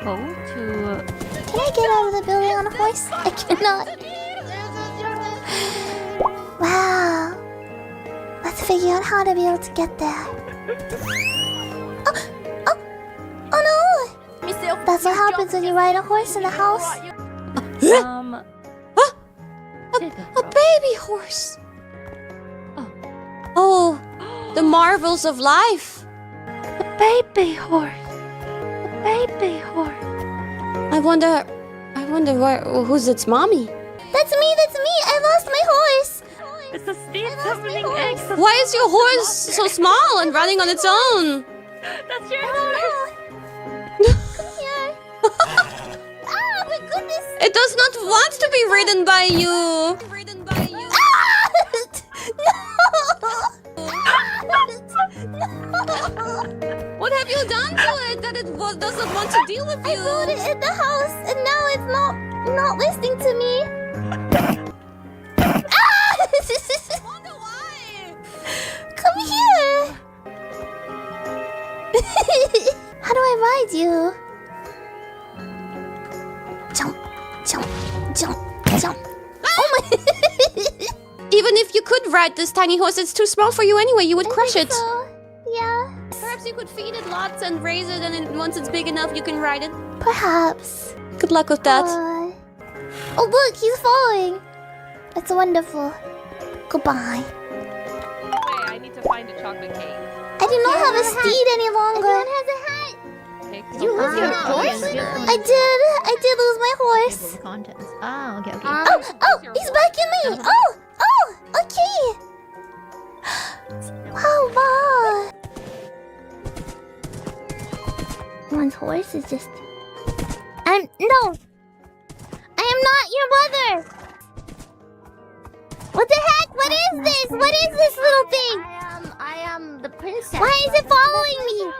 go to... Can I get out of the building on a horse? I cannot. Wow. Let's figure out how to be able to get there. Oh no! That's what happens when you ride a horse in the house. A baby horse. Oh, the marvels of life. A baby horse. A baby horse. I wonder who's its mommy? That's me! I lost my horse! It's a steed summoning eggs. Why is your horse so small and running on its own? That's your I horse. don't know. Come here. Ah, my goodness! It does not want to be ridden by you. Ah! No! What have you done to it that it doesn't want to deal with you? I rode it in the house and now it's not listening to me. Ah! I wonder why. Come here. How do I ride you? Jump, jump, jump, jump. Oh my! Even if you could ride this tiny horse, it's too small for you anyway. You would crush it. So, yeah. Perhaps you could feed it lots and raise it, and once it's big enough, you can ride it. Perhaps. Good luck with that. Oh look, he's falling. That's wonderful. Goodbye. Wait, I need to find a chocolate cake. I do not have a steed any longer. Everyone has a hat. You lose your horse? I did lose my horse. Contents. Oh, okay. Oh, he's backing me. Oh, okay. Wow, wow. One's horse is just... No. I am not your mother. What the heck? What is this? What is this little thing? I am the princess. Why is it following me?